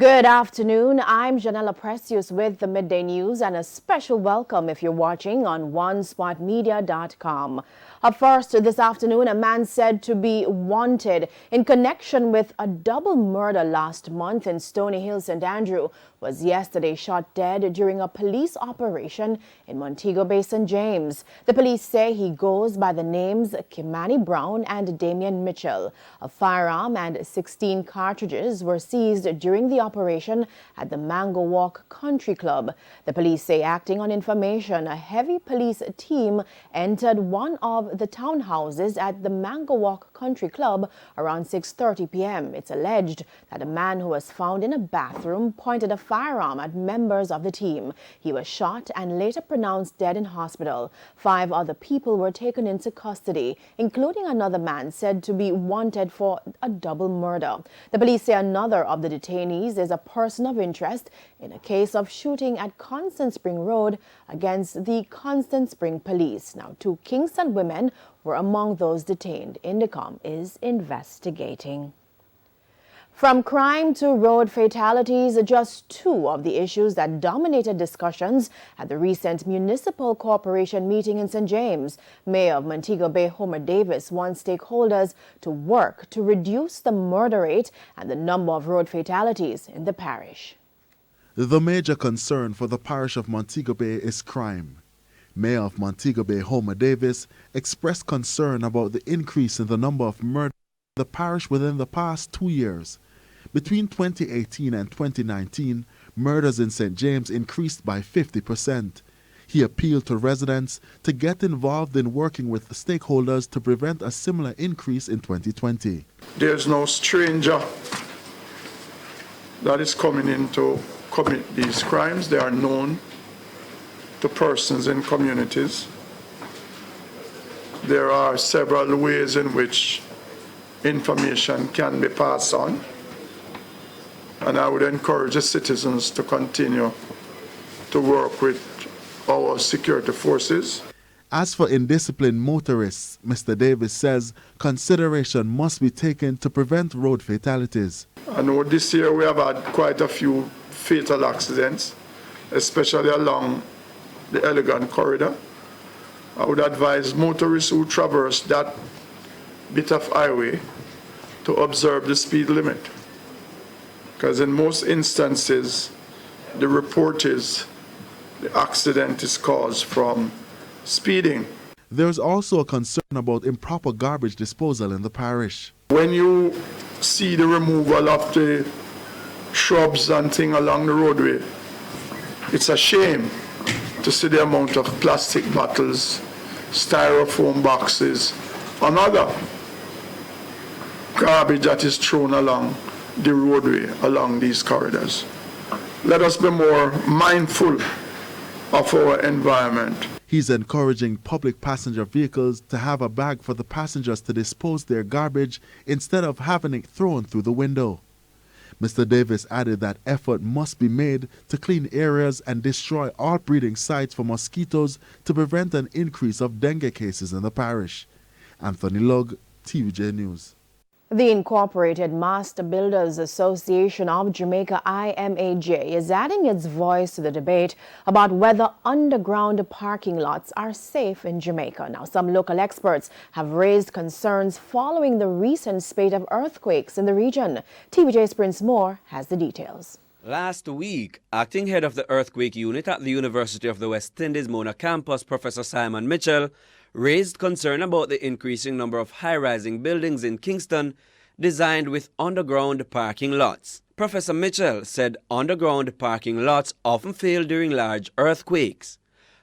Good afternoon. I'm Janella Precious with the Midday News and a special welcome if you're watching on onespotmedia.com. Up first this afternoon, a man said to be wanted in connection with a double murder last month in Stony Hill, St. Andrew, was yesterday shot dead during a police operation in Montego Bay, St. James. The police say he goes by the names Kimani Brown and Damian Mitchell. A firearm and 16 cartridges were seized during the operation at the Mango Walk Country Club. The police say, acting on information, a heavy police team entered one of the townhouses at the Mango Walk Country Club around 6:30 p.m. It's alleged that a man who was found in a bathroom pointed a firearm at members of the team. He was shot and later pronounced dead in hospital. 5 other people were taken into custody, including another man said to be wanted for a double murder. The police say another of the detainees is a person of interest in a case of shooting at Constant Spring Road against the Constant Spring Police. Now, 2 Kingston women were among those detained. Indicom is investigating. From crime to road fatalities, just 2 of the issues that dominated discussions at the recent Municipal Corporation meeting in St. James. Mayor of Montego Bay, Homer Davis, wants stakeholders to work to reduce the murder rate and the number of road fatalities in the parish. The major concern for the parish of Montego Bay is crime. Mayor of Montego Bay, Homer Davis, expressed concern about the increase in the number of murders in the parish within the past 2 years. Between 2018 and 2019, murders in St. James increased by 50%. He appealed to residents to get involved in working with the stakeholders to prevent a similar increase in 2020. There's no stranger that is coming in to commit these crimes. They are known to persons in communities. There are several ways in which information can be passed on. And I would encourage the citizens to continue to work with our security forces. As for indisciplined motorists, Mr. Davis says consideration must be taken to prevent road fatalities. I know this year we have had quite a few fatal accidents, especially along the Elegant Corridor. I would advise motorists who traverse that bit of highway to observe the speed limit. Because in most instances, the report is the accident is caused from speeding. There's also a concern about improper garbage disposal in the parish. When you see the removal of the shrubs and things along the roadway, it's a shame to see the amount of plastic bottles, styrofoam boxes, and other garbage that is thrown along the roadway along these corridors. Let us be more mindful of our environment. He's encouraging public passenger vehicles to have a bag for the passengers to dispose their garbage instead of having it thrown through the window. Mr. Davis added that effort must be made to clean areas and destroy all breeding sites for mosquitoes to prevent an increase of dengue cases in the parish. Anthony Lugg, TVJ News. The Incorporated Master Builders Association of Jamaica, IMAJ, is adding its voice to the debate about whether underground parking lots are safe in Jamaica. Now, some local experts have raised concerns following the recent spate of earthquakes in the region. TVJ's Prince Moore has the details. Last week, acting head of the earthquake unit at the University of the West Indies Mona campus, Professor Simon Mitchell, raised concern about the increasing number of high-rising buildings in Kingston designed with underground parking lots. Professor Mitchell said underground parking lots often fail during large earthquakes.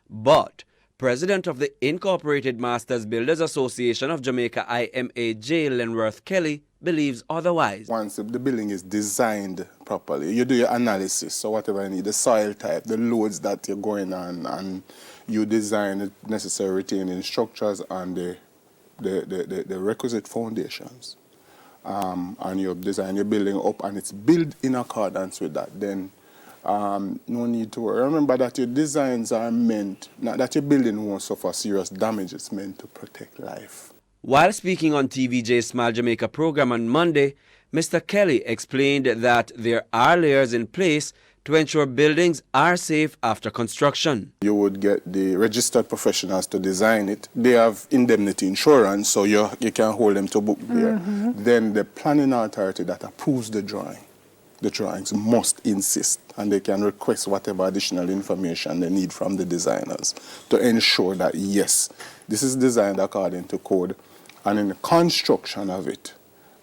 But President of the Incorporated Masters Builders Association of Jamaica, IMAJ, Lenworth Kelly, believes otherwise. Once the building is designed properly, you do your analysis, so whatever you need, the soil type, the loads that you're going on, and you design the necessary retaining structures and the requisite foundations. And you design your building up and it's built in accordance with that, then no need to worry. Remember that your designs are meant, not that your building won't suffer serious damage, it's meant to protect life. While speaking on TVJ's Smile Jamaica program on Monday, Mr. Kelly explained that there are layers in place to ensure buildings are safe after construction. You would get the registered professionals to design it. They have indemnity insurance, so you can hold them to book there. Then the planning authority that approves the drawings must insist, and they can request whatever additional information they need from the designers to ensure that, yes, this is designed according to code, and in the construction of it,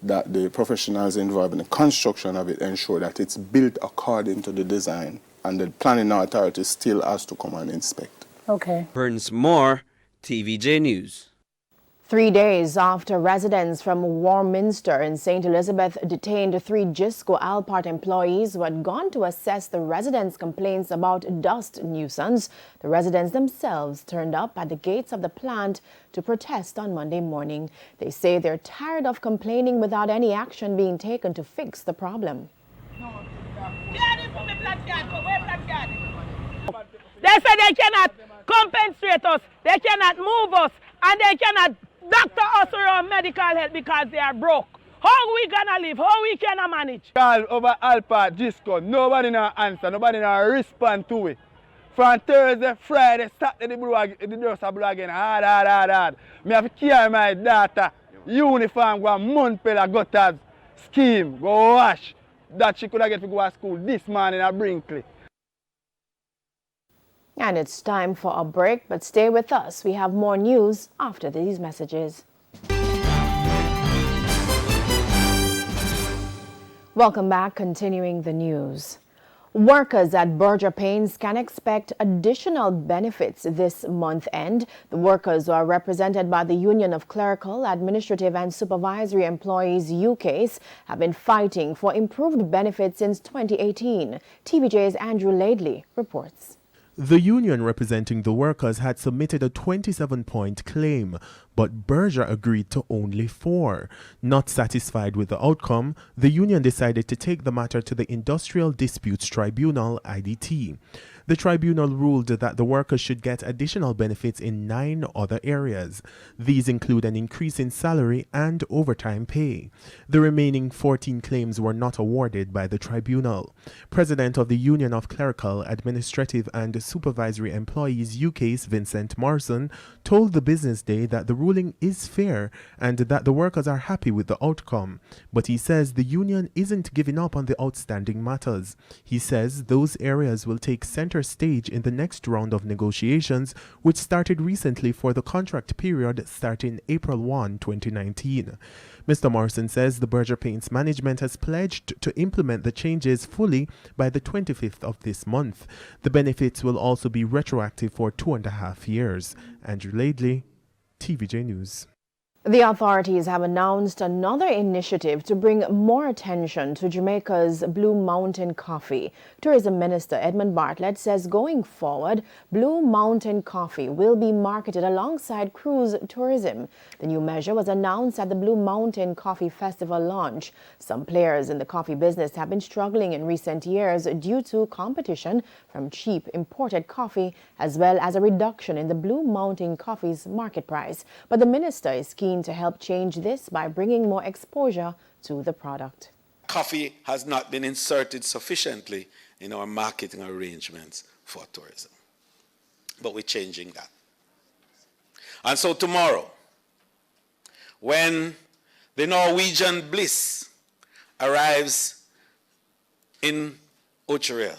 that the professionals involved in the construction of it ensure that it's built according to the design, and the planning authority still has to come and inspect. Okay. Burns Moore, TVJ News. 3 days after residents from Warminster in St. Elizabeth detained 3 Gisco Alpart employees who had gone to assess the residents' complaints about dust nuisance, the residents themselves turned up at the gates of the plant to protest on Monday morning. They say they're tired of complaining without any action being taken to fix the problem. They say they cannot compensate us, they cannot move us, and they cannot doctor us around medical help because they are broke. How we gonna live? How we gonna manage? Call over Alpha, Gisco, nobody now answer, nobody now respond to it. From Thursday, Friday, Saturday, the doors are blue again, hard. Me have to carry my daughter, uniform, go a month per gutters, scheme, go wash. That she could have get to go to school this morning at Brinkley. And it's time for a break, but stay with us. We have more news after these messages. Welcome back. Continuing the news. Workers at Berger Paints can expect additional benefits this month end. The workers, who are represented by the Union of Clerical, Administrative and Supervisory Employees UCASE, have been fighting for improved benefits since 2018. TVJ's Andrew Laidley reports. The union representing the workers had submitted a 27-point claim, but Berger agreed to only 4. Not satisfied with the outcome, the union decided to take the matter to the Industrial Disputes Tribunal, IDT. The tribunal ruled that the workers should get additional benefits in 9 other areas. These include an increase in salary and overtime pay. The remaining 14 claims were not awarded by the tribunal. President of the Union of Clerical, Administrative and Supervisory Employees UCASE, Vincent Morrison, told the Business Day that the ruling is fair and that the workers are happy with the outcome. But he says the union isn't giving up on the outstanding matters. He says those areas will take center stage in the next round of negotiations, which started recently for the contract period starting April 1, 2019. Mr. Morrison says the Berger Paints management has pledged to implement the changes fully by the 25th of this month. The benefits will also be retroactive for 2.5 years. Andrew Laidley, TVJ News. The authorities have announced another initiative to bring more attention to Jamaica's Blue Mountain coffee. Tourism Minister Edmund Bartlett says going forward, Blue Mountain coffee will be marketed alongside cruise tourism. The new measure was announced at the Blue Mountain Coffee Festival launch. Some players in the coffee business have been struggling in recent years due to competition from cheap imported coffee, as well as a reduction in the Blue Mountain coffee's market price. But the minister is keen to help change this by bringing more exposure to the product. Coffee has not been inserted sufficiently in our marketing arrangements for tourism, but we're changing that. And so tomorrow, when the Norwegian Bliss arrives in Ocho,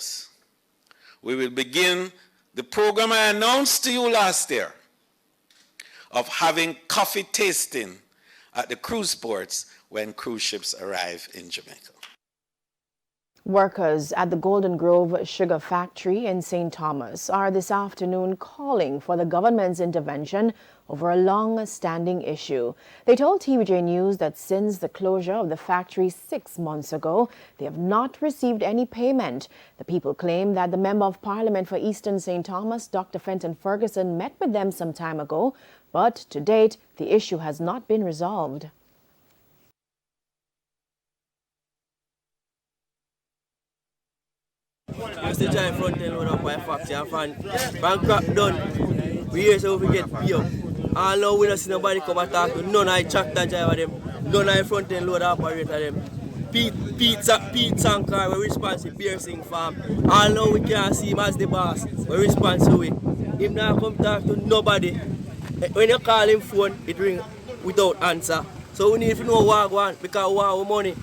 we will begin the program I announced to you last year of having coffee tasting at the cruise ports when cruise ships arrive in Jamaica. Workers at the Golden Grove Sugar Factory in St. Thomas are this afternoon calling for the government's intervention over a long-standing issue. They told TVJ News that since the closure of the factory 6 months ago, they have not received any payment. The people claim that the Member of Parliament for Eastern St. Thomas, Dr. Fenton Ferguson, met with them some time ago, but to date, the issue has not been resolved. Used to drive front end load up by factory and fan crap done. We here so we get pay up. All now we don't see nobody come and talk to none of the tractor driver them, none of the front end load operator them. Pete Sankar, we responsible Beer Sing Farm. All now we can't see him as the boss. We responsible. Him not come talk to nobody. When you call him phone, it ring without answer. So we need to know what we want because we want our money.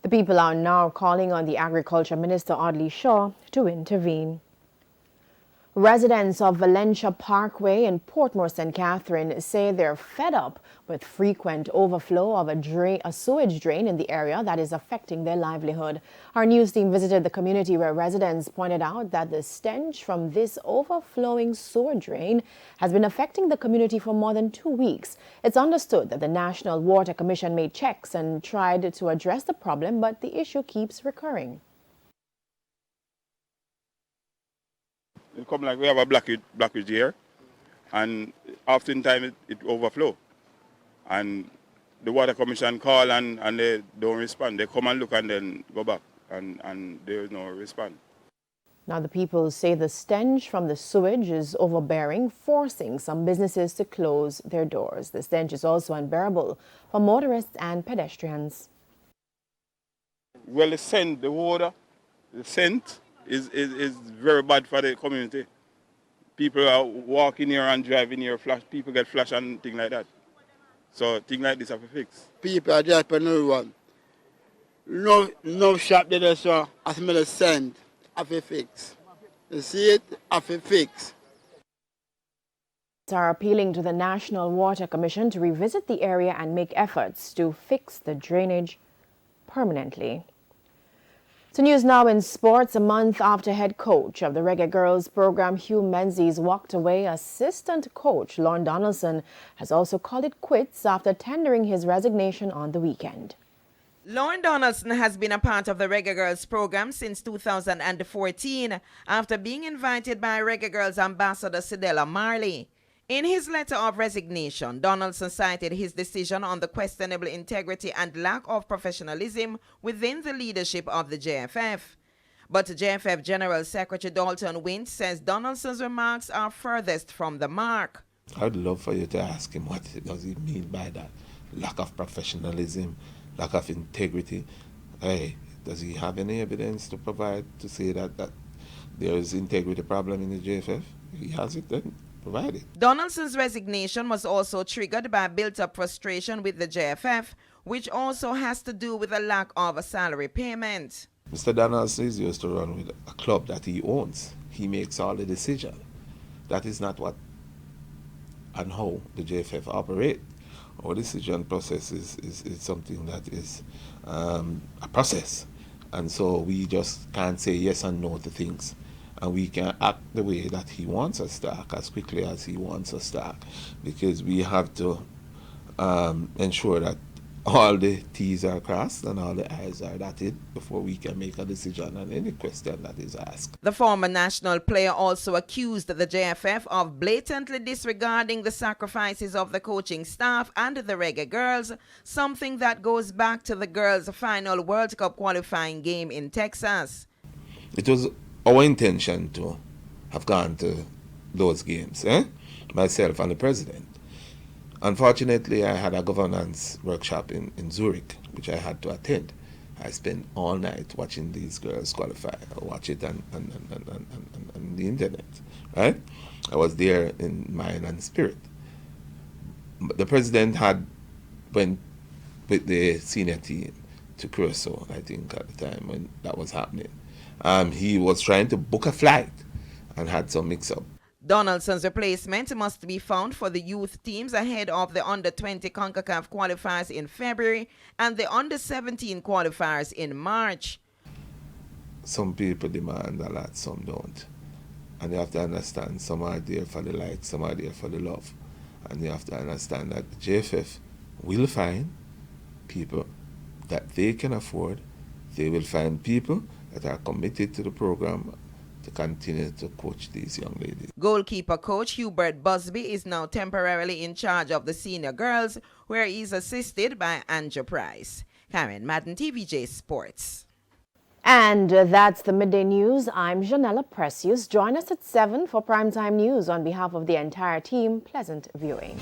The people are now calling on the Agriculture Minister Audley Shaw to intervene. Residents of Valencia Parkway in Portmore St. Catherine say they're fed up with frequent overflow of a sewage drain in the area that is affecting their livelihood. Our news team visited the community where residents pointed out that the stench from this overflowing sewer drain has been affecting the community for more than 2 weeks. It's understood that the National Water Commission made checks and tried to address the problem, but the issue keeps recurring. It come like we have a blockage here, and oftentimes it overflow. And the Water Commission call and they don't respond. They come and look and then go back, and there is no response. Now, the people say the stench from the sewage is overbearing, forcing some businesses to close their doors. The stench is also unbearable for motorists and pedestrians. Well, the scent, the water, the scent is very bad for the community. People are walking here and driving here, people get flash and things like that. So things like this have to fix. People are just on the run. No shop there, so I smell the scent. Have to fix. You see it? Have to fix. Are appealing to the National Water Commission to revisit the area and make efforts to fix the drainage permanently. So news now in sports. A month after head coach of the Reggae Girls program Hugh Menzies walked away, assistant coach Lorne Donaldson has also called it quits after tendering his resignation on the weekend. Lorne Donaldson has been a part of the Reggae Girls program since 2014 after being invited by Reggae Girls ambassador Sidella Marley. In his letter of resignation, Donaldson cited his decision on the questionable integrity and lack of professionalism within the leadership of the JFF. But JFF General Secretary Dalton Wint says Donaldson's remarks are furthest from the mark. I'd love for you to ask him what does he mean by that. Lack of professionalism, lack of integrity. Hey, does he have any evidence to provide to say that there is integrity problem in the JFF? If he has it, then provide it. Donaldson's resignation was also triggered by built-up frustration with the JFF, which also has to do with a lack of a salary payment. Mr. Donaldson is used to run with a club that he owns. He makes all the decisions. That is not what and how the JFF operate. Our decision process is something that is a process. And so we just can't say yes and no to things. And we can act the way that he wants us to act, as quickly as he wants us to act, because we have to ensure that all the T's are crossed and all the I's are dotted before we can make a decision on any question that is asked. The former national player also accused the JFF of blatantly disregarding the sacrifices of the coaching staff and the Reggae Girls, something that goes back to the girls' final World Cup qualifying game in Texas. It was our intention to have gone to those games, myself and the president. Unfortunately, I had a governance workshop in Zurich, which I had to attend. I spent all night watching these girls qualify. I watch it on the internet, right? I was there in mind and spirit. But the president went with the senior team to Curacao, I think, at the time when that was happening. He was trying to book a flight and had some mix-up. Donaldson's replacement must be found for the youth teams ahead of the Under-20 CONCACAF qualifiers in February and the Under-17 qualifiers in March. Some people demand a lot, some don't. And you have to understand, some are there for the light, some are there for the love. And you have to understand that the JFF will find people that they can afford. They will find people that are committed to the program to continue to coach these young ladies. Goalkeeper coach Hubert Busby is now temporarily in charge of the senior girls, where he is assisted by Andrew Price. Karen Madden, TVJ Sports. And that's the Midday News. I'm Janella Precious. Join us at 7 for Primetime News. On behalf of the entire team, pleasant viewing.